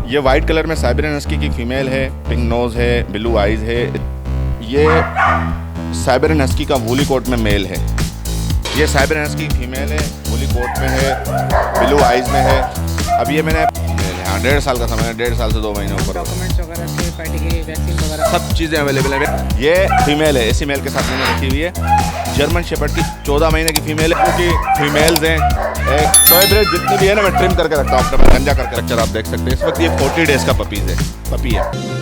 ये white colour में Siberian husky की फीमेल है, पिंक नोज़ है, ब्लू आइज़ है। ये साइबेरियन हस्की का वूली कोट में मेल है। ये साइबेरियन हस्की की फीमेल है, वूली कोट में है, ब्लू आइज़ में है। अब ये मैंने 1.5 साल का समय है, 1.5 साल से 2 महीने ऊपर। डॉक्यूमेंट्स वगैरह से पेडिग्री वैक्सीन वगैरह सब चीज़ें अवेलेबल हैं। ये फीमेल है, इसी मेल के साथ मैंने रखी हुई है। जर्मन शेपर्ड की 14 महीने की फीमेल है, क्योंकि फीमेल्स हैं। टॉय ब्रीड जितनी भी है ना, मैं ट्रिम करके रखता हूँ, अपना गंजा करके रखकर आप देख सकते हैं। इस वक्त ये 40 डेज़ का पपी है।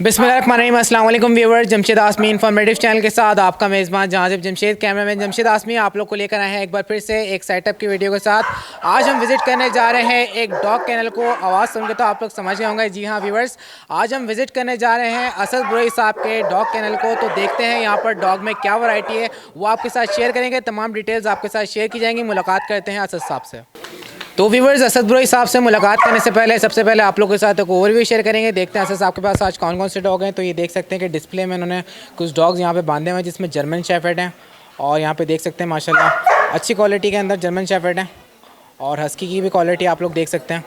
बिस्मिल्लाहिर्रहमानिर्रहीम, अस्सलाम वालेकुम व्यूअर्स। जमशेद आसमी इन्फॉर्मेटिव चैनल के साथ आपका मेज़बान जहाज़िब जमशेद, कैमरामैन जमशेद आसमी आप लोग को लेकर आए हैं एक बार फिर से एक सेटअप की वीडियो के साथ। आज हम विज़िट करने जा रहे हैं एक डॉग कैनल को। आवाज़ सुन के तो आप लोग समझ गए होंगे। जी हाँ व्यूअर्स, आज हम विज़िट करने जा रहे हैं असद बुरई साहब के डॉग कैनल को। तो देखते हैं यहाँ पर डॉग में क्या वैरायटी है, वो आपके साथ शेयर करेंगे। तमाम डिटेल्स आपके साथ शेयर की जाएंगी। मुलाकात करते हैं असद साहब से। तो व्यूवर्स, असद बुरई साहब से मुलाकात करने से पहले सबसे पहले आप लोगों के साथ एक ओवरव्यू शेयर करेंगे। देखते हैं असद साहब के पास आज कौन कौन से डॉग हैं। तो ये देख सकते हैं कि डिस्प्ले में उन्होंने कुछ डॉग्स यहाँ पे बांधे हुए हैं, जिसमें जर्मन शेफर्ड हैं। और यहाँ पे देख सकते हैं माशाल्लाह अच्छी क्वालिटी के अंदर जर्मन शेफर्ड हैं। और हस्की की भी क्वालिटी आप लोग देख सकते हैं।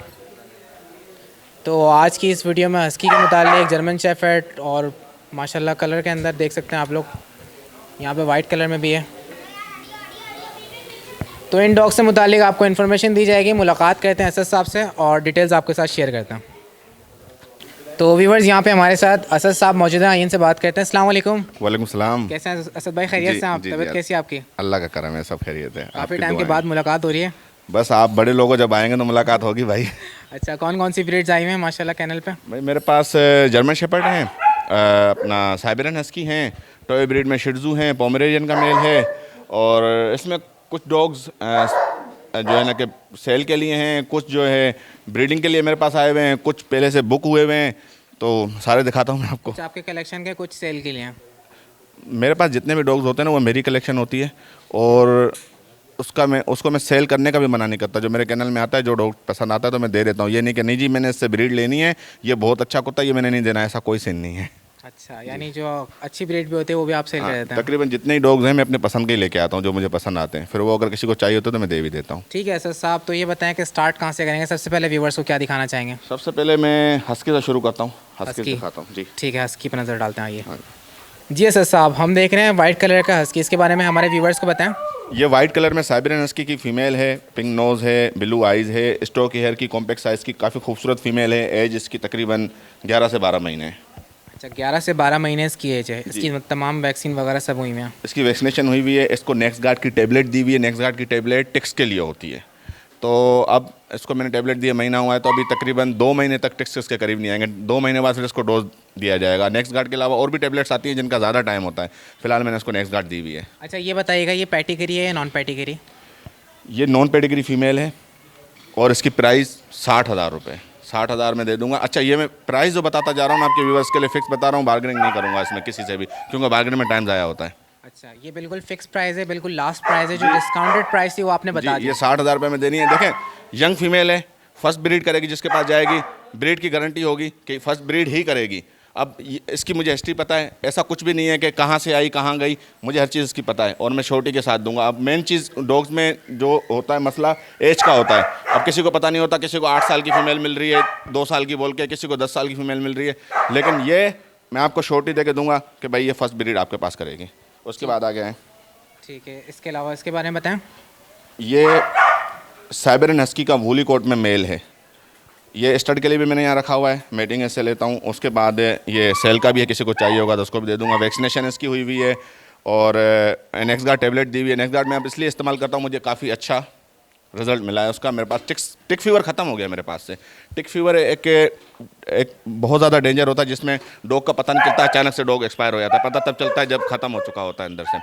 तो आज की इस वीडियो में हस्की के मुतालिक जर्मन शेफर्ड और माशाल्लाह कलर के अंदर देख सकते हैं आप लोग, यहाँ पे वाइट कलर में भी है। तो इन डॉग से मुतालिक आपको इन्फॉर्मेशन दी जाएगी। मुलाकात करते हैं असद साहब से और डिटेल्स आपके साथ शेयर करते हैं। तो व्यूवर्स, यहाँ पे हमारे साथ असद साहब मौजूद हैं। इनसे बात करते हैं। अस्सलाम वालेकुम। वालेकुम सलाम। कैसे हैं असद भाई? खैरियत से आप? तबीयत कैसी है आपकी? अल्लाह का करम है, सब खैरियत है। काफ़ी टाइम के बाद मुलाकात हो रही है। बस आप बड़े लोगों जब आएंगे तो मुलाकात होगी भाई। अच्छा, कौन कौन सी ब्रीड्स आई हुई हैं माशाल्लाह कैनल पे? भाई मेरे पास जर्मन शेपर्ड हैं, अपना साइबेरियन हस्की हैं, टॉय ब्रीड में शिट्ज़ू हैं, पोमेरेनियन का मेल है। और इसमें कुछ डॉग्स जो है ना कि सेल के लिए हैं, कुछ जो है ब्रीडिंग के लिए मेरे पास आए हुए हैं, कुछ पहले से बुक हुए हुए हैं। तो सारे दिखाता हूँ मैं आपको। कुछ आपके कलेक्शन के, कुछ सेल के लिए हैं? मेरे पास जितने भी डॉग्स होते हैं ना, वो मेरी कलेक्शन होती है। और उसको मैं सेल करने का भी मना नहीं करता। जो मेरे कैनल में आता है, जो डॉग पसंद आता है तो मैं दे देता हूँ। ये नहीं कि नहीं जी मैंने इससे ब्रीड लेनी है, ये बहुत अच्छा कुत्ता है, ये मैंने नहीं देना है, ऐसा कोई सीन नहीं है। अच्छा, यानी जो अच्छी ब्रीड भी होती है वो भी आप सेल कर देते हैं? तकरीबन जितने ही डॉग्स हैं मैं अपने पसंद के ही लेके आता हूँ, जो मुझे पसंद आते हैं। फिर वो अगर किसी को चाहिए होता है तो मैं दे भी देता हूँ। ठीक है सर साहब, तो ये बताएं कि स्टार्ट कहाँ से करेंगे? सबसे पहले व्यूवर्स को क्या दिखाना चाहेंगे? सबसे पहले मैं हस्की से शुरू करता हूँ। हस्की दिखाता हूँ जी। ठीक है, हस्की पर नज़र डालते हैं। आइए जी असद साहब, हम देख रहे हैं वाइट कलर का हस्की, इसके बारे में हमारे व्यूवर्स को बताएं। ये वाइट कलर में साइबेरियन हस्की की फीमेल है, पिंक नोज़ है, ब्लू आइज़ है, स्टॉक हेयर की, कॉम्पैक्ट साइज़ की, काफ़ी खूबसूरत फीमेल है। एज इसकी तकरीबन 11 से 12 महीने है। अच्छा, 11 से 12 महीने इसकी एज है। इसकी तमाम वैक्सीन वगैरह सब हुई हैं? इसकी वैक्सीनेशन हुई हुई है। इसको नेक्स्ट गार्ड की टेबलेट दी हुई है। नेक्स्ट गार्ड की टेबलेट टिक्स के लिए होती है। तो अब इसको मैंने टेबलेट दिए, महीना हुआ है, तो अभी तकरीबन 2 महीने तक टिक्स इसके करीब नहीं आएंगे। 2 महीने बाद फिर इसको डोज दिया जाएगा। नेक्स्ट गार्ड के अलावा और भी टेबलेट्स आती हैं जिनका ज़्यादा टाइम होता है। फिलहाल मैंने इसको नेक्स्ट गार्ड दी हुई है। अच्छा, ये बताइएगा, ये पेडिग्री है या नॉन पेडिग्री? ये नॉन पेडिग्री फीमेल है और इसकी प्राइस 60,000 रुपये। 60,000 में दे दूंगा। अच्छा, ये मैं प्राइस जो बताता जा रहा हूँ आपके व्यूवर्स के लिए फिक्स बता रहा हूँ, बार्गेनिंग नहीं करूँगा इसमें किसी से भी, क्योंकि बार्गेनिंग में टाइम ज़ाया होता है। अच्छा, ये बिल्कुल फिक्स प्राइस है, बिल्कुल लास्ट प्राइस है। जो डिस्काउंटेड प्राइस थी वो आपने बता दी। ये 60,000 रुपये में देनी है। देखें, यंग फीमेल है, फर्स्ट ब्रीड करेगी, जिसके पास जाएगी ब्रीड की गारंटी होगी कि फर्स्ट ब्रीड ही करेगी। अब इसकी मुझे हिस्ट्री पता है, ऐसा कुछ भी नहीं है कि कहाँ से आई कहाँ गई, मुझे हर चीज़ इसकी पता है और मैं छोटी के साथ दूंगा। अब मेन चीज़ डॉग्स में जो होता है मसला, एज का होता है। अब किसी को पता नहीं होता, किसी को 8 साल की फ़ीमेल मिल रही है 2 साल की बोल के, किसी को 10 साल की फ़ीमेल मिल रही है। लेकिन ये मैं आपको छोटी दे के दूँगा कि भाई ये फर्स्ट ब्रीड आपके पास करेगी। उसके बाद आ गए हैं। ठीक है, इसके अलावा इसके बारे में बताएं। ये साइबेरियन हस्की का वूली कोट में मेल है। ये स्टड के लिए भी मैंने यहाँ रखा हुआ है, मेटिंग इससे लेता हूँ। उसके बाद ये सेल का भी है, किसी को चाहिए होगा तो उसको भी दे दूँगा। वैक्सीनेशन इसकी हुई हुई है और नेक्स्ट गार्ड टेबलेट दी हुई है। नेक्स्ट गार्ड मैं अब इसलिए इस्तेमाल करता हूँ, मुझे काफ़ी अच्छा रिजल्ट मिला है उसका। मेरे पास टिक फीवर ख़त्म हो गया मेरे पास से। टिक फीवर एक बहुत ज़्यादा डेंजर होता है, जिसमें डॉग का पता नहीं चलता, अचानक से डॉग एक्सपायर हो जाता है। पता तब चलता है जब ख़त्म हो चुका होता है अंदर से।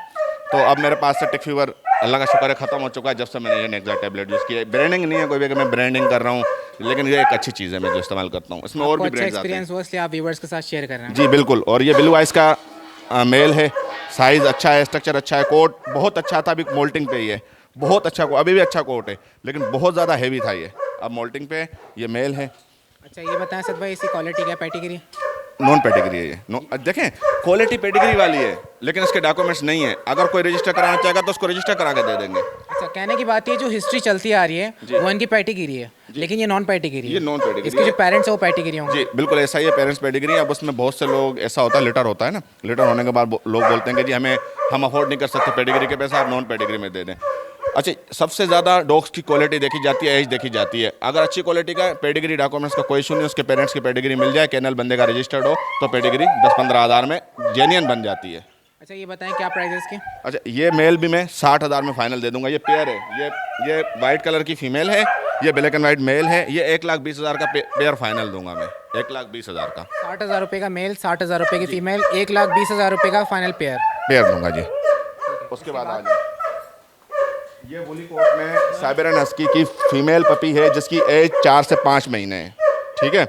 तो अब मेरे पास से टिक फीवर अल्लाह का शुक्र है ख़त्म हो चुका है, जब से मैंने ये नेक्स्ट टेबलेट यूज़ की है। ब्रांडिंग नहीं है कोई भी कि मैं ब्रांडिंग कर रहा हूँ, लेकिन ये एक अच्छी चीज़ है मैं जो इस्तेमाल करता हूँ। इसमें और भी ब्रांड्स आते हैं। एक्सपीरियंस हुआ इसलिए आप व्यूवर्स के साथ शेयर कर रहे हैं? जी बिल्कुल। और ये ब्लू आइज़ का मेल है, साइज़ अच्छा है, स्ट्रक्चर अच्छा है, कोट बहुत अच्छा था, अभी मोल्टिंग पे ही है। बहुत अच्छा, अभी भी अच्छा कोट है, लेकिन बहुत ज़्यादा हैवी था ये, अब मोल्टिंग पे ये मेल है। अच्छा, ये बताएं सद भाई, इसकी क्वालिटी क्या? पेडिग्री? नॉन पेडिग्री है ये देखें क्वालिटी पेडिग्री वाली है, लेकिन इसके डॉक्यूमेंट्स नहीं है। अगर कोई रजिस्टर कराना चाहेगा तो उसको रजिस्टर करा के दे देंगे। अच्छा, कहने की बात ये जो हिस्ट्री चलती आ रही है वो इनकी पेडिग्री है, लेकिन ये नॉन पेडिग्री है। ये नॉन पेडिग्री इसके जो पेरेंट्स है वो पेडिग्री होंगे। जी बिल्कुल ऐसा ही है, पेरेंट्स पेडिग्री है। अब उसमें बहुत से लोग ऐसा होता है, लिटर होता है ना, लिटर होने के बाद लोग बोलते हैं कि जी हम अफोर्ड नहीं कर सकते पेडिग्री के पैसा, आप नॉन पेडिग्री में दे दें। अच्छा, सबसे ज़्यादा डॉग्स की क्वालिटी देखी जाती है, एज देखी जाती है। अगर अच्छी क्वालिटी का पेडिग्री डॉक्यूमेंट्स का कोई इशू नहीं, उसके पेरेंट्स की पेडिग्री मिल जाए, कैनल बंदे का रजिस्टर्ड हो, तो पेडिग्री 10-15 हज़ार में जेन्युइन बन जाती है। अच्छा, ये बताएं क्या प्राइस है इसकी? अच्छा, ये मेल भी मैं 60,000 में फाइनल दे दूंगा। ये पेयर है, ये वाइट कलर की फीमेल है, ये ब्लैक एंड वाइट मेल है। ये 1,20,000 का पेयर फाइनल दूंगा मैं, 1,20,000 का। 60,000 रुपये का मेल, 60,000 रुपये की फीमेल, 1,20,000 रुपये का फाइनल पेयर दूंगा जी। उसके बाद आ जाए, ये वुली कोट में साइबेरियन हस्की की फीमेल पपी है जिसकी एज 4 से 5 महीने है। ठीक है,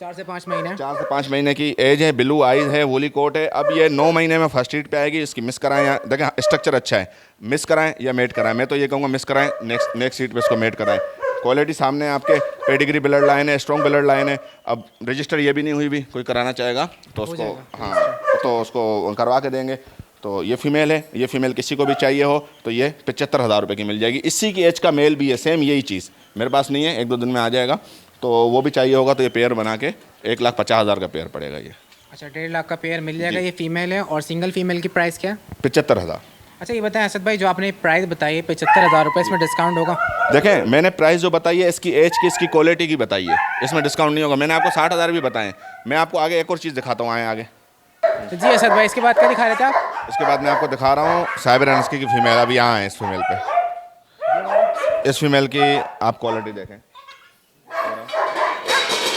4 से 5 महीने 4 से 5 महीने की एज है, ब्लू आइज है, वोली कोट है। अब ये 9 महीने में फर्स्ट ईट पे आएगी। इसकी मिस कराएं, या देखें स्ट्रक्चर अच्छा है, मिस कराएं या मेट कराएं। मैं तो ये कहूँगा मिस कराएं, नेक्स्ट ईट पे इसको मेट कराएं। क्वालिटी सामने आपके, पेडिग्री ब्लड लाइन है, स्ट्रॉन्ग ब्लड लाइन है। अब रजिस्टर ये भी नहीं हुई भी, कोई कराना चाहेगा तो उसको, हाँ तो उसको करवा के देंगे। तो ये फीमेल है, ये फीमेल किसी को भी चाहिए हो तो ये 75,000 रुपये की मिल जाएगी। इसी की एज का मेल भी है, सेम यही चीज़ मेरे पास नहीं है, 1-2 दिन में आ जाएगा। तो वो भी चाहिए होगा तो ये पेयर बना के 1,50,000 का पेयर पड़ेगा ये। अच्छा, 1.5 लाख का पेयर मिल जाएगा। ये फीमेल है और सिंगल फीमेल की प्राइस क्या है? 75,000। अच्छा, ये बताएं असद भाई, जो आपने प्राइस बताई है 75,000 रुपये, इसमें डिस्काउंट होगा? देखें मैंने प्राइस जो बताई है इसकी एज की, इसकी क्वालिटी की बताई है, इसमें डिस्काउंट नहीं होगा। मैंने आपको 60,000 भी बताएं। मैं आपको आगे एक और चीज़ दिखाता हूँ, आए आगे जी असद भाई, इसके बाद क्या दिखा रहे थे आप? इसके बाद मैं आपको दिखा रहा हूँ साइबेरियन हस्की की फीमेल। अभी यहाँ है इस फीमेल पे, इस फीमेल की आप क्वालिटी देखें।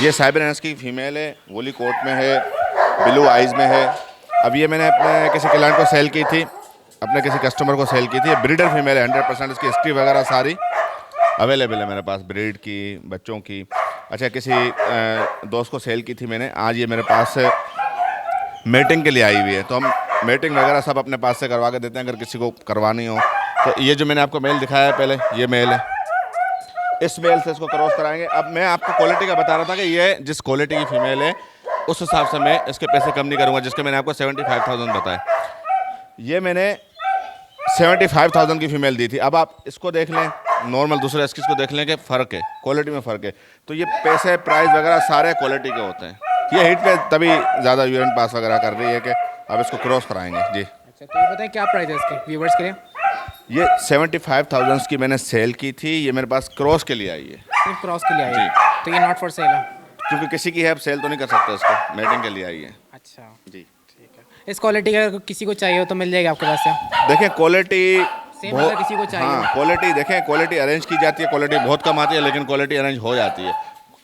ये साइबेरियन हस्की की फीमेल है, वोली कोट में है, ब्लू आइज़ में है। अब ये मैंने अपने किसी क्लाइंट को सेल की थी, अपने किसी कस्टमर को सेल की थी। ब्रीडर फीमेल है 100%, इसकी हिस्ट्री वगैरह सारी अवेलेबल है मेरे पास, ब्रीड की, बच्चों की। अच्छा, किसी दोस्त को सेल की थी मैंने, आज ये मेरे पास मेटिंग के लिए आई हुई है। तो हम मेटिंग वगैरह सब अपने पास से करवा के देते हैं अगर किसी को करवानी हो। तो ये जो मैंने आपको मेल दिखाया है पहले, ये मेल है, इस मेल से इसको क्रॉस कराएंगे। अब मैं आपको क्वालिटी का बता रहा था कि ये जिस क्वालिटी की फ़ीमेल है उस हिसाब से मैं इसके पैसे कम नहीं करूँगा, जिसके मैंने आपको 75,000 बताए। ये मैंने 75,000 की फ़ीमेल दी थी। अब आप इसको देख लें, नॉर्मल दूसरे एस्किस को देख लें कि फ़र्क है, क्वालिटी में फ़र्क है। तो ये पैसे, प्राइस वगैरह सारे क्वालिटी के होते हैं। ये हिट पे तभी ज़्यादा यूएन पास वगैरह कर रही है कि अब इसको क्रॉस कराएंगे जी। अच्छा, तो ये बताएं क्या प्राइस है इसके व्यूवर्स के लिए? ये 75,000 की मैंने सेल की थी, ये मेरे पास क्रॉस के लिए आई है, सिर्फ क्रॉस के लिए आई जी। है, तो ये नॉट फॉर सेल है? क्योंकि किसी की है, अब सेल तो नहीं कर सकते इसको, मेटिंग के लिए आई है। अच्छा जी ठीक है। इस क्वालिटी का किसी को चाहिए हो तो मिल जाएगी आपके पास से? देखें क्वालिटी सेम अगर किसी को चाहिए? हाँ, क्वालिटी देखें, क्वालिटी अरेंज की जाती है, क्वालिटी बहुत कम आती है, लेकिन क्वालिटी अरेंज हो जाती है,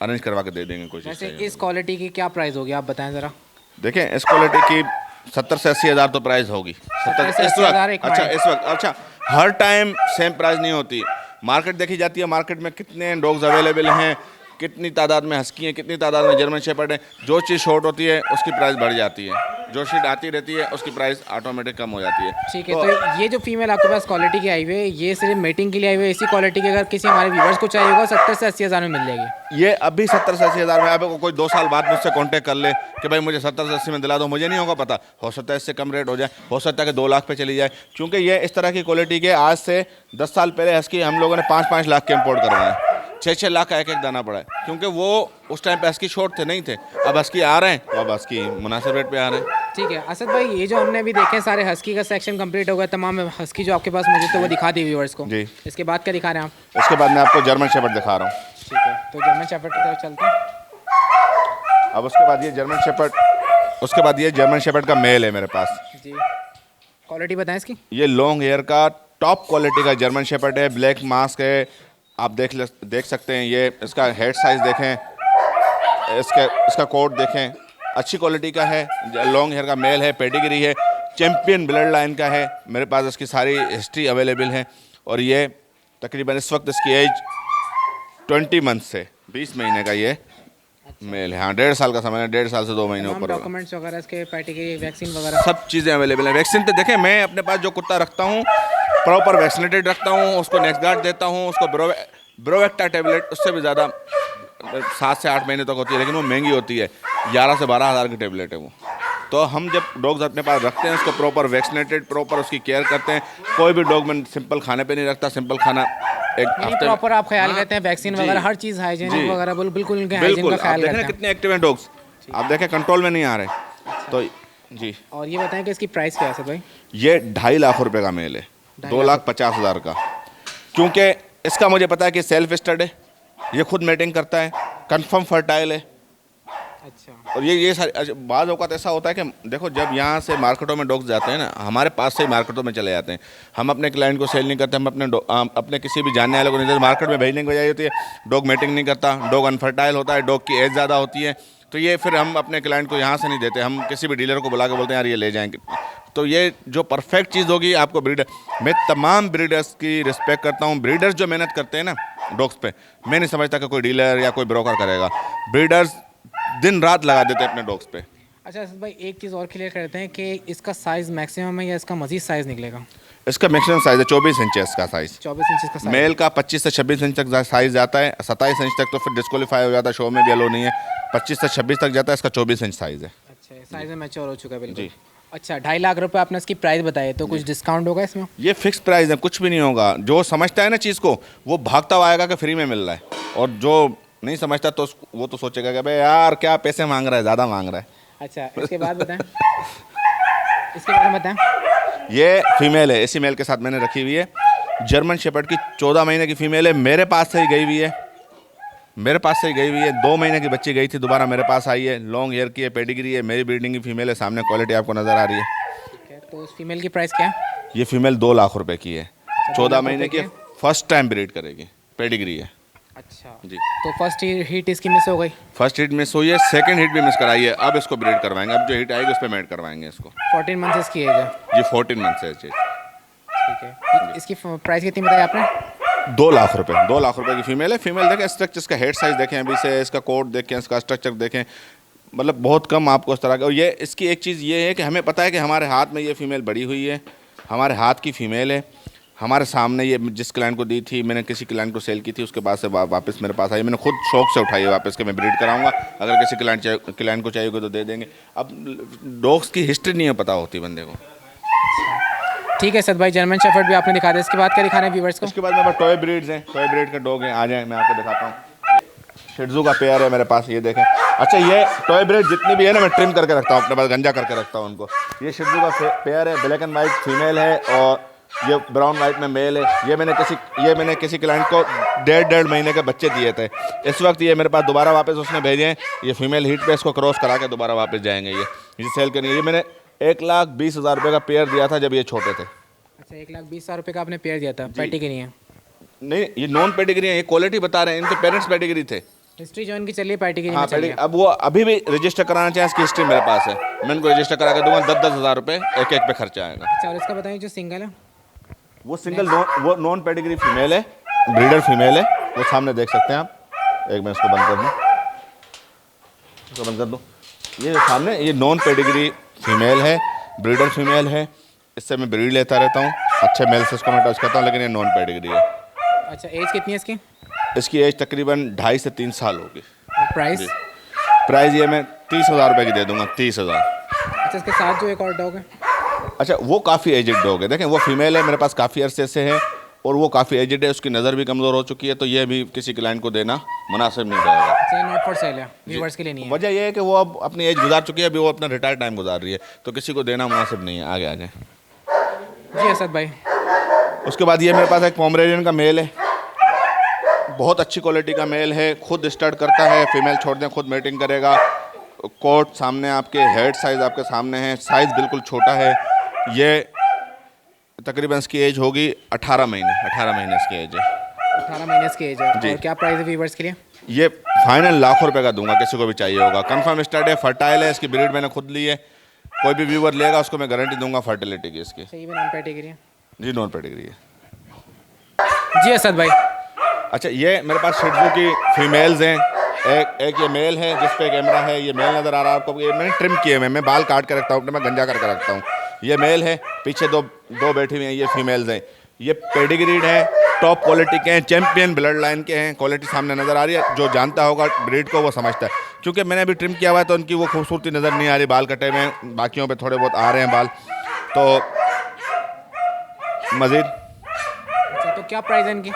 अरेंज करवा के दे देंगे कोशिश। वैसे इस क्वालिटी की क्या प्राइस होगी आप बताएं ज़रा? देखें इस क्वालिटी की 70 से 80 हज़ार तो प्राइस होगी। 70 से इस 80,000 एक वक्त, अच्छा माइंड। इस वक्त, अच्छा हर टाइम सेम प्राइस नहीं होती, मार्केट देखी जाती है, मार्केट में कितने डॉग्स अवेलेबल हैं, कितनी तादाद में हस्की हैं, कितनी तादाद में जर्मन शेपर्ड है। जो चीज़ शॉर्ट होती है उसकी प्राइस बढ़ जाती है, जो चीज़ आती रहती है उसकी प्राइस ऑटोमेटिक कम हो जाती है। ठीक है, तो ये जो फीमेल आपके पास क्वालिटी की आई हुई है, ये सिर्फ मीटिंग के लिए आई हुई है। इसी क्वालिटी की अगर किसी हमारे व्यूवर्स को चाहिए होगा 70 से 80 हज़ार में मिल जाएगी। ये अभी 70 से 80 हज़ार में, अब कोई 2 साल बाद मुझसे कांटेक्ट कर ले कि भाई मुझे 70 से 80 में दिला दो, मुझे नहीं होगा पता, हो सकता है इससे कम रेट हो जाए, हो सकता है कि 2 लाख पे चली जाए। क्योंकि ये इस तरह की क्वालिटी के आज से 10 साल पहले हस्की हम लोगों ने 5-5 लाख के इम्पोर्ट करवाए, 6-6 लाख का एक दाना पड़ा है, क्योंकि वो उस टाइम पे हस्की शॉर्ट थे, नहीं थे। अब हस्की आ रहे हैं तो अब हस्की मुनासिब रेट पे आ रहे हैं। ठीक है असद भाई, ये जो हमने अभी देखे सारे हस्की का सेक्शन कंप्लीट हो गया, तमाम हस्की जो आपके पास मौजूद है वो दिखा दी व्यूअर्स को जी। इसके बाद क्या दिखा रहे हैं आप? इसके बाद मैं आपको जर्मन शेपर्ड दिखा रहा हूँ। ठीक है, तो जर्मन शेपर्ड की तरफ चलते हैं। अब उसके बाद ये जर्मन शेपर्ड, उसके बाद ये जर्मन शेपर्ड का मेल है मेरे पास जी। क्वालिटी बताएं इसकी? ये लॉन्ग हेयर का टॉप क्वालिटी का जर्मन शेपर्ड है, ब्लैक मास्क है, आप देख सकते हैं। ये इसका हेड साइज़ देखें, इसका कोट देखें, अच्छी क्वालिटी का है, लॉन्ग हेयर का मेल है, पेडिग्री है, चैम्पियन ब्लड लाइन का है। मेरे पास इसकी सारी हिस्ट्री अवेलेबल है। और ये तकरीबन इस वक्त इसकी एज 20 मंथ से 20 महीने का ये मेल है। हाँ, 1.5 साल का समय है, 1.5 साल से 2 महीने ऊपर होगा। डॉक्यूमेंट्स वगैरह इसके, पेडिग्री, वैक्सीन वगैरह सब चीज़ें अवेलेबल है। वैक्सीन तो देखें, मैं अपने पास जो कुत्ता रखता हूँ प्रॉपर वैक्सीनेटेड रखता हूँ, उसको नेक्स्ट गार्ड देता हूँ, उसको ब्रोवेक्टा टेबलेट, उससे भी ज़्यादा 7 से 8 महीने तक होती है, लेकिन वो महंगी होती है। 11 से 12 हज़ार की टेबलेट है वो। तो हम जब डॉग्स अपने पास रखते हैं उसको प्रॉपर वैक्सीनेटेड, प्रॉपर उसकी केयर करते हैं। कोई भी डॉग मैं सिंपल खाने पे नहीं रखता। सिंपल खाना एक हफ्ते में, प्रॉपर आप ख्याल हाँ, करते हैं, वैक्सीन जी, वगैरह हर चीज़ हाइजीनिक जी, वगैरह बिल्कुल उनके हाइजीन बिल्कुल। का आप ख्याल देखें करते ना हैं। कितने एक्टिव हैं डॉग्स, आप देखें कंट्रोल में नहीं आ रहे। तो जी, और ये बताएं कि इसकी प्राइस क्या है सर भाई? ये 2.5 लाख रुपए का मेल है, 2,50,000 का। क्योंकि इसका मुझे पता है कि सेल्फ स्टड है, ये खुद मेटिंग करता है, कंफर्म फर्टाइल है। अच्छा, और ये सारी बाज़ औक़ात ऐसा होता है कि देखो जब यहाँ से मार्केटों में डॉग्स जाते हैं ना, हमारे पास से ही मार्केटों में चले जाते हैं। हम अपने क्लाइंट को सेल नहीं करते, हम अपने किसी भी जानने वाले को नहीं, मार्केट में भेजने की वजह होती है डॉग मेटिंग नहीं करता, डॉग अनफर्टाइल होता है, डॉग की एज ज़्यादा होती है। तो ये फिर हम अपने क्लाइंट को यहाँ से नहीं देते, हम किसी भी डीलर को बुला के बोलते हैं यार ये ले जाएंगे। तो ये जो परफेक्ट चीज़ होगी आपको ब्रीडर, मैं तमाम ब्रीडर्स की रिस्पेक्ट करता हूँ। ब्रीडर्स जो मेहनत करते हैं ना डॉग्स पे, मैं नहीं समझता कि कोई डीलर या कोई ब्रोकर करेगा। ब्रीडर्स दिन रात लगा देते हैं अपने डॉग्स पे। अच्छा असद भाई, एक चीज़ और क्लियर करते हैं कि इसका साइज़ मैक्सिमम है या इसका मज़ीद साइज़ निकलेगा? इसका मैक्सिमम साइज़ है 24 इंच है इसका साइज़। 24 इंच का साइज़। मेल का 25 से 26 इंच तक साइज़ जाता है। 27 इंच तक तो फिर डिस्क्वालीफाई हो जाता है, शो में भी अलो नहीं है। 25 से 26 तक जाता है, इसका 24 इंच साइज़ है। अच्छा, साइज़ में मैच्योर हो चुका है बिल्कुल जी। अच्छा, 2.5 लाख रुपए आपने इसकी प्राइस बताई, तो कुछ डिस्काउंट होगा इसमें? ये फिक्स प्राइस है, कुछ भी नहीं होगा। जो समझता है ना चीज़ को, वो भागता हुआ आएगा कि फ्री में मिल रहा है, और जो नहीं समझता तो वो तो सोचेगा कि भाई यार क्या पैसे मांग रहा है, ज़्यादा मांग रहा है। अच्छा, इसके बाद बताएं, इसके बारे में बताएं। ये फीमेल है, इसी मेल के साथ मैंने रखी हुई है। जर्मन शेपर्ड की 14 महीने की फ़ीमेल है, मेरे पास से ही गई हुई है, मेरे पास से ही गई हुई है। 2 महीने की बच्ची गई थी, दोबारा मेरे पास आई है। लॉन्ग हेयर की है, पेडिग्री है, मेरी ब्रीडिंग की फ़ीमेल है। सामने क्वालिटी आपको नज़र आ रही है। ठीक है, तो उस फीमेल की प्राइस क्या है? ये फीमेल 2 लाख रुपए की है, 14 लाख महीने रुपए की, की फर्स्ट टाइम ब्रीड करेगी, पेडिग्री है। अच्छा जी, तो फर्स्ट हीट इसकी मिस हो गई? फर्स्ट हिट मिस हुई है, सेकंड हिट भी मिस कराई है। अब इसको ब्रीड करवाएंगे, अब जो हिट आएगी उस पर मेड करवाएंगे इसको। 14 मंथ्स इसकी एज है? जी 14 मंथ है जी। ठीक है, इसकी प्राइस कितनी बताई आपने? 2 लाख रुपए, 2 लाख रुपए की फीमेल है। फीमेल देखें स्ट्रक्चर, इसका हेड साइज़ देखें अभी से, इसका कोट देखें, इसका स्ट्रक्चर देखें, मतलब बहुत कम आपको इस तरह का। और ये इसकी एक चीज़ ये है कि हमें पता है कि हमारे हाथ में ये फीमेल बड़ी हुई है, हमारे हाथ की फ़ीमेल है, हमारे सामने ये जिस क्लाइंट को दी थी, मैंने किसी क्लाइंट को सेल की थी, उसके बाद से वापस मेरे पास आई। मैंने खुद शौक से उठाई है वापस के मैं ब्रीड कराऊंगा। अगर किसी क्लाइंट को चाहिए होगा तो दे देंगे। अब डॉग्स की हिस्ट्री नहीं पता होती बंदे को। ठीक है सद भाई, जर्मन शेफर्ड भी आपने दिखा दिया, इसके बाद क्या दिखाना है व्यूवर्स को? उसके बाद मेरे पास टॉय ब्रीड्स हैं, टॉय ब्रीड के डॉग हैं, आ जाएँ मैं आपको दिखाता हूँ। शिट्ज़ू का पेयर है मेरे पास, ये देखें। अच्छा, ये टॉय ब्रीड जितनी भी है ना मैं ट्रिम करके रखता हूँ अपने पास, गंजा करके रखता हूँ उनको। ये शिट्ज़ू का पेयर है, ब्लैक एंड वाइट फीमेल है और ये ब्राउन वाइट में मेल है। ये मैंने किसी क्लाइंट को 1.5 महीने के बच्चे दिए थे। इस वक्त ये मेरे पास दोबारा वापस उसने भेजे हैं। ये फीमेल हीट पे इसको क्रॉस करा के दोबारा वापस जाएंगे। ये सेल करनी है। ये मैंने 1,20,000 रुपये का पेयर दिया था जब ये छोटे थे। अच्छा, 1,20,000 रुपये का आपने पेयर दिया था? पेडिग्री है? नहीं, ये नॉन पेडिग्री है, ये क्वालिटी बता रहे हैं, इनके पेरेंट्स पेडिग्री थे। हिस्ट्री जो इनकी चलिए पेडिग्री हाँ में चलिए। अब वो अभी भी रजिस्टर कराना चाहे, इसकी हिस्ट्री मेरे पास है, मैं इनको रजिस्टर करा के दूंगा। 10-10 हज़ार रुपये एक पे खर्चा आएगा। अच्छा, और इसका बताइए जो सिंगल है? वो सिंगल वो नॉन पेडिग्री फीमेल है, ब्रीडर फीमेल है, वो सामने देख सकते हैं आप। एक मैं इसको बंद कर दूँ, इसको बंद कर दूँ। ये सामने ये नॉन पेडिग्री फीमेल है, ब्रीडर फीमेल है। इससे मैं ब्रीड लेता रहता हूँ, अच्छे मेल से इसको मैं टच करता हूँ, लेकिन ये नॉन पेडिग्री है। अच्छा, एज कितनी है इसकी? इसकी एज तकरीबन 2.5 से 3 साल होगी। और प्राइस? प्राइस ये मैं 30,000 रुपये की दे दूँगा, 30,000। अच्छा, इसके साथ जो एक और डॉग है? अच्छा, वो काफ़ी एजेड डॉग है, देखें वो फीमेल है, मेरे पास काफ़ी अरसे से है और वो काफ़ी एजेड है, उसकी नज़र भी कमज़ोर हो चुकी है, तो ये भी किसी क्लाइंट को देना मुनासिब नहीं रहेगा। अच्छा, ये नॉट फॉर सेल है, व्यूअर्स के लिए नहीं है? वजह यह है कि वो अब अपनी एज गुजार चुकी है, अभी वो अपना रिटायर टाइम गुजार रही है, तो किसी को देना मुनासिब नहीं है। आगे आ जाए जी असद भाई। उसके बाद ये मेरे पास एक पोमरेनियन का मेल है, बहुत अच्छी क्वालिटी का मेल है, खुद स्टार्ट करता है, फीमेल छोड़ दें खुद मेटिंग करेगा। कोट सामने आपके, हेड साइज़ आपके सामने है, साइज़ बिल्कुल छोटा है। ये तकरीबन इसकी एज होगी 18 महीने, 18 महीने इसकी एज है। 18 महीने की एज है। जी। और क्या प्राइस है व्यूअर्स के लिए? ये फाइनल लाखों रुपए का दूंगा, किसी को भी चाहिए होगा। कंफर्म स्टार्ट है, फर्टाइल है, इसकी ब्रीड मैंने खुद ली है। कोई भी व्यूअर लेगा उसको मैं गारंटी दूंगा फर्टिलिटी की इसकी। चाहिए भी नॉन पेडिग्री है? जी नॉन पेडिग्री है। जी असद भाई। अच्छा, ये मेरे पास शिट्ज़ू की फीमेल्स हैं, एक ये मेल है जिस पे कैमरा है, ये मेल नज़र आ रहा है आपको। ये मैंने ट्रिम किए हुए, मैं बाल काट के रखता हूँ अपने, मैं गंजा करके रखता हूँ। ये मेल है, पीछे दो बैठी हुई हैं, ये फीमेल्स हैं। ये पेडिग्रीड हैं, टॉप क्वालिटी के हैं, चैम्पियन ब्लड लाइन के हैं। क्वालिटी सामने नज़र आ रही है, जो जानता होगा ब्रीड को वो समझता है। क्योंकि मैंने अभी ट्रिम किया हुआ है तो उनकी वो खूबसूरती नज़र नहीं आ रही, बाल कटे हुए हैं, बाकियों पे थोड़े बहुत आ रहे हैं बाल। तो मज़ीद अच्छा, तो क्या प्राइस है इनकी?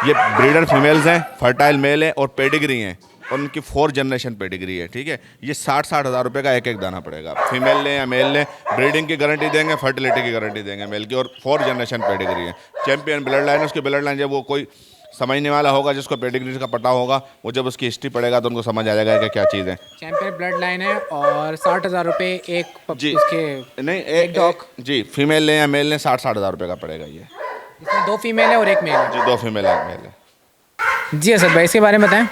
ये ब्रीडर फीमेल्स हैं, फर्टाइल मेल हैं और पेडिग्री हैं, और उनकी 4 जनरेशन पेडिग्री है, ठीक है। ये 60-60 हज़ार रुपये का एक दाना पड़ेगा। फीमेल लें या मेल लें, ब्रीडिंग की गारंटी देंगे, फर्टिलिटी की गारंटी देंगे मेल की, और 4 जनरेशन पेडिग्री है। चैम्पियन ब्लड लाइन है, उसकी ब्लड लाइन जब वो कोई समझने वाला होगा, जिसको पेडिग्री का पता होगा, वो जब उसकी हिस्ट्री पढ़ेगा तो उनको समझ आ जाएगा कि क्या चीज़ है। चैंपियन ब्लड लाइन है और 60,000 रुपये एक जी उसके नहीं, एक डॉग। जी फीमेल लें या मेल लें 60-60 हज़ार रुपये का पड़ेगा ये। इसमें 2 फीमेल है और 1 मेल है। जी 2 फीमेल है, मेल है। जी असद भाई, इसके बारे में बताएं।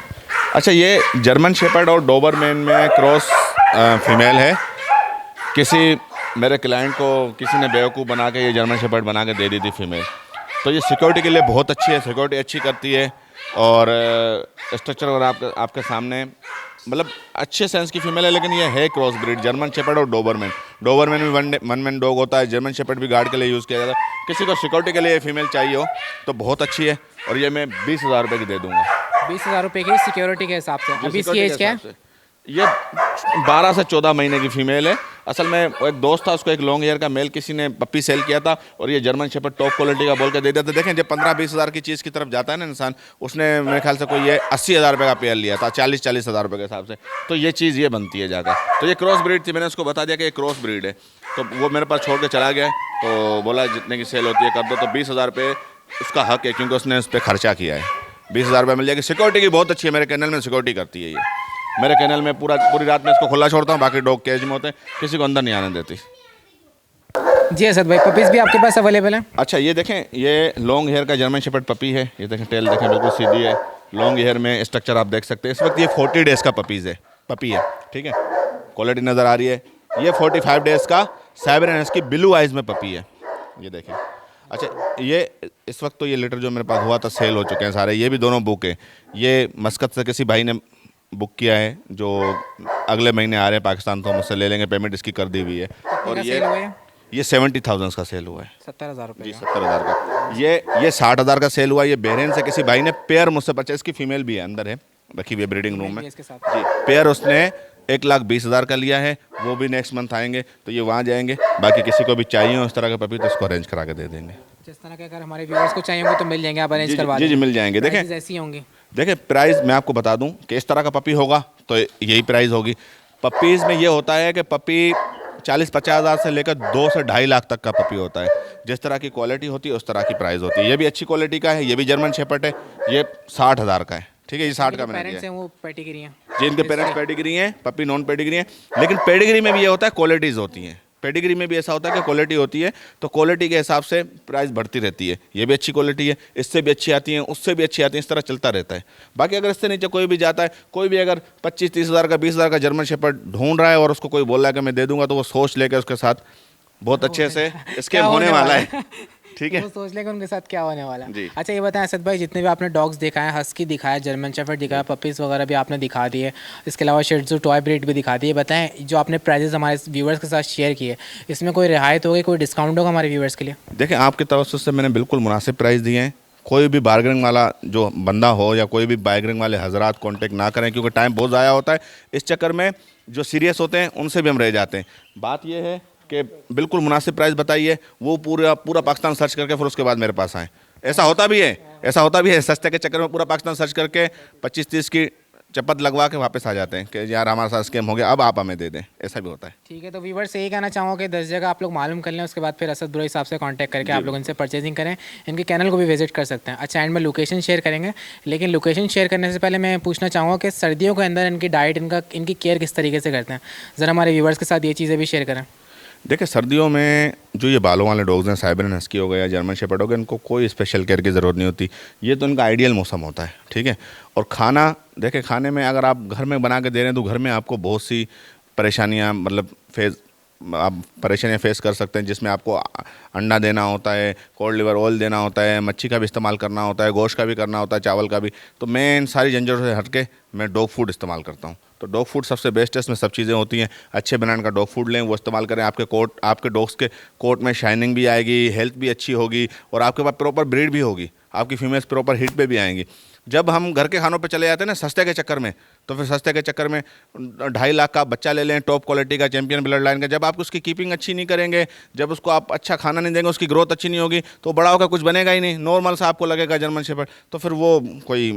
अच्छा, ये जर्मन शेपर्ड और डोबरमैन में क्रॉस फीमेल है। किसी मेरे क्लाइंट को किसी ने बेवकूफ़ बना के ये जर्मन शेपर्ड बना के दे दी थी फीमेल। तो ये सिक्योरिटी के लिए बहुत अच्छी है, सिक्योरिटी अच्छी करती है, और स्ट्रक्चर वगैरह आपके सामने, मतलब अच्छे सेंस की फीमेल है। लेकिन ये है क्रॉस ब्रीड जर्मन शेपर्ड और डोबरमैन। डोबरमैन भी वन मैन डॉग होता है, जर्मन शेपर्ड भी गार्ड के लिए यूज़ किया जाता है। किसी को सिक्योरिटी के लिए फीमेल चाहिए हो तो बहुत अच्छी है, और ये मैं 20,000 रुपये की दे दूँगा। 20,000 रुपये की सिक्योरिटी के हिसाब से। अभी इसकी एज क्या है? ये 12 से 14 महीने की फीमेल है। असल में एक दोस्त था, उसको एक लॉन्ग हेयर का मेल किसी ने पप्पी सेल किया था, और ये जर्मन शेपर्ड टॉप क्वालिटी का बोल के दे दिया था। देखें, जब 15-20 हज़ार की चीज़ की तरफ जाता है ना इंसान, उसने मेरे ख्याल से कोई ये 80,000 रुपये का पेयर लिया था, 40-40 हज़ार रुपये के हिसाब से। तो ये चीज़ ये बनती है ज़्यादा। तो ये क्रॉस ब्रीड थी, मैंने उसको बता दिया कि ये क्रॉस ब्रीड है, तो वो मेरे पास छोड़ के चला गया। तो बोला जितने की सेल होती है कर दो, तो 20,000 रुपये उसका हक है, क्योंकि उसने उस पर खर्चा किया है। 20,000 रुपये मिल जाएगी। सिक्योरिटी की बहुत अच्छी है, मेरे कैनल में सिक्योरिटी करती है ये। मेरे कैनल में पूरी रात में इसको खुला छोड़ता हूँ, बाकी डॉग केज में होते हैं, किसी को अंदर नहीं आने देती। जी असद भाई, पपीज़ भी आपके पास अवेलेबल है? अच्छा, ये देखें, ये लॉन्ग हेयर का जर्मन शेपर्ड पपी है। ये देखें, टेल देखें, बिल्कुल सीधी है, लॉन्ग हेयर में स्ट्रक्चर आप देख सकते हैं। इस वक्त ये 40 डेज़ का पपी है, ठीक है। क्वालिटी नज़र आ रही है। ये 45 डेज़ का साइबेरियन हस्की ब्लू आइज़ में पपी है, ये देखें। अच्छा, ये इस वक्त तो ये लीटर जो मेरे पास हुआ था सेल हो चुके हैं सारे। ये भी दोनों बुक है। ये मस्कत से किसी भाई ने बुक किया है, जो अगले महीने आ रहे हैं पाकिस्तान, तो मुझसे ले लेंगे, पेमेंट इसकी कर दी हुई है। और ये 70,000 का सेल हुआ है। 70,000 रुपये? जी 70,000 का। ये 60,000 का सेल हुआ। ये बहरीन से किसी भाई ने पेयर मुझसे परचेज की, फीमेल भी है, अंदर है, रखी हुई है ब्रीडिंग रूम में। जी, पेयर उसने 1,20,000 का लिया है। वो भी नेक्स्ट मंथ आएंगे तो ये वहाँ जाएंगे। बाकी किसी को भी चाहिए उस तरह का पपी तो इसको अरेंज करा के दे देंगे। जिस तरह के अगर हमारे व्यूअर्स को चाहिए होंगे तो मिल जाएंगे, आप अरेंज करवा जी मिल जाएंगे। देखें, ऐसी होंगी। देखिए, प्राइस मैं आपको बता दूं कि इस तरह का पपी होगा तो यही प्राइस होगी। पपीज़ में ये होता है कि पपी 40-50 हज़ार से लेकर 2 से 2.5 लाख तक का पपी होता है। जिस तरह की क्वालिटी होती है उस तरह की प्राइस होती है। ये भी अच्छी क्वालिटी का है, ये भी जर्मन शेपर्ड है। ये 60,000 का है, ठीक है। ये 60 का मैंने दिया है। वो पेडिग्री हैं जी, इनके पेरेंट्स पेडिग्री हैं, पपी नॉन पेडिग्री हैं। लेकिन पेडिग्री में भी ये होता है, क्वालिटीज़ होती हैं। पेडिग्री में भी ऐसा होता है कि क्वालिटी होती है, तो क्वालिटी के हिसाब से प्राइस बढ़ती रहती है। ये भी अच्छी क्वालिटी है, इससे भी अच्छी आती हैं, उससे भी अच्छी आती हैं, इस तरह चलता रहता है। बाकी अगर इससे नीचे कोई भी जाता है, कोई भी अगर 25-30 हज़ार का 20,000 का जर्मन शेपर्ड ढूंढ रहा है और उसको कोई बोल रहा है कि मैं दे दूंगा, तो वो सोच लेकर उसके साथ बहुत अच्छे से स्कैम होने वाला है, ठीक है। वो सोच लेंगे उनके साथ क्या होने वाला है। जी। अच्छा, ये बताएं असद भाई, जितने भी आपने डॉग्स दिखाए, हस्की दिखाया, जर्मन शेफर्ड दिखाया, पपीज़ वगैरह भी आपने दिखा दिए, इसके अलावा शिट्ज़ू टॉय ब्रीड भी दिखा दिए। बताएं, जो आपने प्राइजेस हमारे व्यूवर्स के साथ शेयर किए, इसमें कोई रियायत होगी, कोई डिस्काउंट होगा हमारे व्यूवर्स के लिए? देखें, आपकी तरफ से मैंने बिल्कुल मुनासिब प्राइस दिए हैं। कोई भी बार्गेनिंग वाला जो बंदा हो या कोई भी बार्गेनिंग वाले हजरात कांटेक्ट ना करें, क्योंकि टाइम बहुत ज़ाया होता है। इस चक्कर में जो सीरियस होते हैं उनसे भी हम रह जाते हैं। बात यह है कि बिल्कुल मुनासिब प्राइस बताइए, वो पूरा पाकिस्तान सर्च करके फिर उसके बाद मेरे पास आए। ऐसा होता भी है, सस्ते के चक्कर में पूरा पाकिस्तान सर्च करके 25-30 की चपत लगवा के वापस आ जाते हैं कि यार हमारे साथ स्कैम हो गया, अब आप हमें दे दें। ऐसा भी होता है। ठीक है, तो व्यूवर्स से यही कहना चाहूँगा कि 10 जगह आप लोग मालूम कर लें, उसके बाद फिर असद ब्रो साहब से कांटेक्ट करके आप लोग इनसे परचेजिंग करें। इनके चैनल को भी विजिट कर सकते हैं। अच्छा, एंड में लोकेशन शेयर करेंगे, लेकिन लोकेशन शेयर करने से पहले मैं पूछना चाहूँगा कि सर्दियों के अंदर इनकी डाइट, इनकी केयर किस तरीके से करते हैं, ज़रा हमारे व्यूवर्स के साथ ये चीज़ें भी शेयर करें। देखिए, सर्दियों में जो ये बालों वाले डॉग्स हैं, साइबेरियन हस्की हो गया या जर्मन शेपर्ड हो गया, इनको कोई स्पेशल केयर की ज़रूरत नहीं होती। ये तो इनका आइडियल मौसम होता है, ठीक है। और खाना, देखिए, खाने में अगर आप घर में बना के दे रहे हैं तो घर में आपको बहुत सी परेशानियाँ, मतलब आप परेशानियाँ फेस कर सकते हैं, जिसमें आपको अंडा देना होता है, कोल्ड लिवर ऑयल देना होता है, मच्छी का भी इस्तेमाल करना होता है, गोश्त का भी करना होता है, चावल का भी। तो मैं इन सारी झंझटों से हट के मैं डॉग फूड इस्तेमाल करता हूँ। तो डॉग फूड सबसे बेस्ट है, इसमें सब चीज़ें होती हैं। अच्छे ब्रांड का डॉग फूड लें, वो इस्तेमाल करें। आपके डॉग्स के कोट में शाइनिंग भी आएगी, हेल्थ भी अच्छी होगी, और आपके पास प्रॉपर ब्रीड भी होगी। आपकी फीमेल्स प्रॉपर हिट पे भी आएंगी। जब हम घर के खानों पे चले जाते हैं ना सस्ते के चक्कर में, तो फिर सस्ते के चक्कर में 2.5 लाख का आप बच्चा ले लें, टॉप क्वालिटी का, चैंपियन ब्लड लाइन का। जब आप उसकी कीपिंग अच्छी नहीं करेंगे, जब उसको आप अच्छा खाना नहीं देंगे, उसकी ग्रोथ अच्छी नहीं होगी, तो बड़ा होकर कुछ बनेगा ही नहीं, नॉर्मल सा आपको लगेगा जर्मन शेफर्ड, तो फिर वो कोई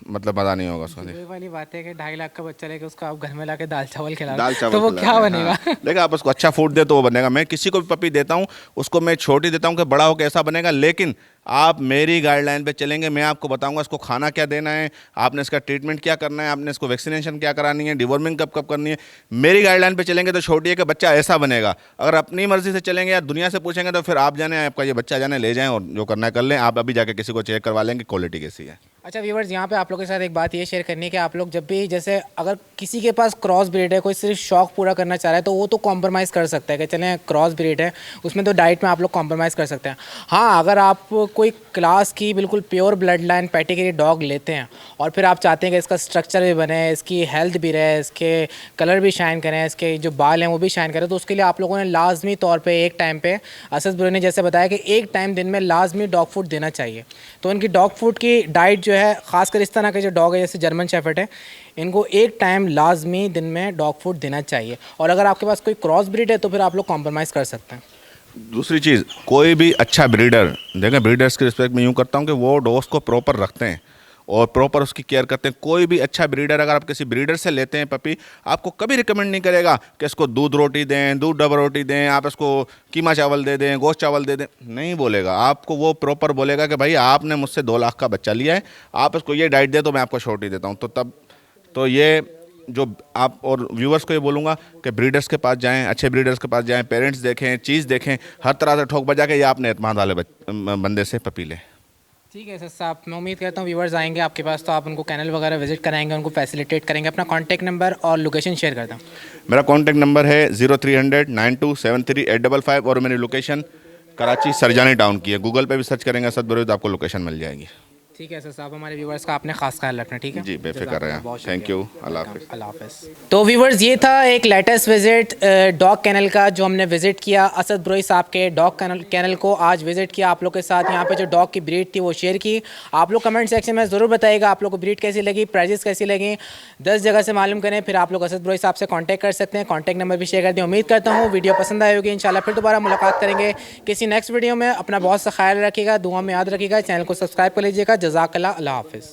मतलब मज़ा नहीं होगा उसको। वही वाली बात है कि 2.5 लाख का बच्चा लेके उसको आप घर में लाके दाल चावल खिला दाल चावल तो वो खिला क्या रहे हैं, बनेगा? हाँ। लेकिन आप उसको अच्छा फूड दे तो वो बनेगा। मैं किसी को भी पपी देता हूँ उसको मैं छोटी देता हूँ कि बड़ा होकर ऐसा बनेगा, लेकिन आप मेरी गाइडलाइन पे चलेंगे, मैं आपको बताऊंगा इसको खाना क्या देना है, आपने इसका ट्रीटमेंट क्या करना है, आपने इसको वैक्सीनेशन क्या करानी है, डिवॉर्मिंग कब कब करनी है। मेरी गाइडलाइन पे चलेंगे तो छोटी है कि बच्चा ऐसा बनेगा। अगर अपनी मर्जी से चलेंगे या दुनिया से पूछेंगे तो फिर आप जाने, आपका ये बच्चा जाने, ले जाएं और जो करना है कर लें। आप अभी जाके किसी को चेक करवा लेंगे क्वालिटी कैसी है। अच्छा व्यूवर्स, यहाँ पे आप लोगों के साथ एक बात ये शेयर करनी है कि आप लोग जब भी, जैसे अगर किसी के पास क्रॉस ब्रीड है, कोई सिर्फ शौक पूरा करना चाह रहा है, तो वो तो कॉम्प्रोमाइज़ कर सकता है कि चलें क्रॉस ब्रीड है, उसमें तो डाइट में आप लोग कॉम्प्रोमाइज़ कर सकते हैं। हाँ, अगर आप कोई क्लास की बिल्कुल pure blood line pedigree dog लेते हैं और फिर आप चाहते हैं कि इसका स्ट्रक्चर भी बने, इसकी हेल्थ भी रहे, इसके कलर भी शाइन करें, इसके जो बाल हैं वो भी शाइन करें, तो उसके लिए आप लोगों ने लाजमी तौर पर एक टाइम पे, असद ब्रो ने जैसे बताया कि एक टाइम दिन में लाजमी डॉग फूड देना चाहिए। तो उनकी डॉग फूड की डाइट जो है, ख़ासकर इस तरह के जो डॉग है जैसे जर्मन शेफर्ड है, इनको एक टाइम लाजमी दिन में डॉग फूड देना चाहिए। और अगर आपके पास कोई क्रॉस ब्रीड है तो फिर आप लोग कॉम्प्रोमाइज़ कर सकते हैं। दूसरी चीज़, कोई भी अच्छा ब्रीडर, देखें ब्रीडर्स की रिस्पेक्ट में यूँ करता हूँ कि वो डॉग्स को प्रॉपर रखते हैं और प्रॉपर उसकी केयर करते हैं। कोई भी अच्छा ब्रीडर, अगर आप किसी ब्रीडर से लेते हैं पपी, आपको कभी रिकमेंड नहीं करेगा कि इसको दूध रोटी दें, दूध डबल रोटी दें, आप इसको कीमा चावल दे दें, गोश्त चावल दे दें, नहीं बोलेगा। आपको वो प्रॉपर बोलेगा कि भाई आपने मुझसे 2 लाख का बच्चा लिया है, आप इसको ये डाइट दे तो मैं आपको छोटी देता हूँ। तो तब तो ये जो आप, और व्यूवर्स को ये बोलूँगा कि ब्रीडर्स के पास जाएं, अच्छे ब्रीडर्स के पास जाएं, पेरेंट्स देखें, चीज़ देखें, हर तरह से ठोक बजा के या अपने एतमाद वाले बंदे से पपी लें। ठीक है सर साहब, मैं उम्मीद करता हूँ व्यूवर्स आएंगे आपके पास तो आप उनको कैनल वगैरह विजिट कराएंगे, उनको फैसिलिटेट करेंगे। अपना कॉन्टैक्ट नंबर और लोकेशन शेयर करता हूँ। मेरा कॉन्टैक्ट नंबर है 0300 9273 855 और मेरी लोकेशन कराची सरजानी टाउन की है। गूगल पे भी सर्च करेंगे असद ब्रो तो आपको लोकेशन मिल जाएगी। ठीक है सर साहब, हमारे व्यूवर्स का आपने खास ख्याल रखना, ठीक है जी बेफिक्र रहें, थैंक यू, अल्लाह हाफिज़। अल्लाह हाफिज़। तो व्यूवर्स, ये था एक लेटेस्ट विजिट डॉग कैनल का जो हमने विजिट किया असद ब्रोई साहब के डॉग कैनल को आज विजिट किया आप लोग के साथ। यहाँ पे जो डॉग की ब्रीड थी वो शेयर की। आप लोग कमेंट सेक्शन में ज़रूर बताइएगा आप लोग को ब्रीड कैसी लगी, प्राइजेस कैसी लगी, 10 जगह से मालूम करें। फिर आप लोग असद ब्रोई साहब से कॉन्टैक्ट कर सकते हैं, कॉन्टैक्ट नंबर भी शेयर कर दें। उम्मीद करता हूँ वीडियो पसंद आई होगी। इंशाल्लाह फिर दोबारा मुलाकात करेंगे किसी नेक्स्ट वीडियो में। अपना बहुत सा ख्याल रखिएगा, दुआ में याद रखिएगा, चैनल को सब्सक्राइब कर लीजिएगा। जज़ाकल्लाह, अल्लाह हाफिज़।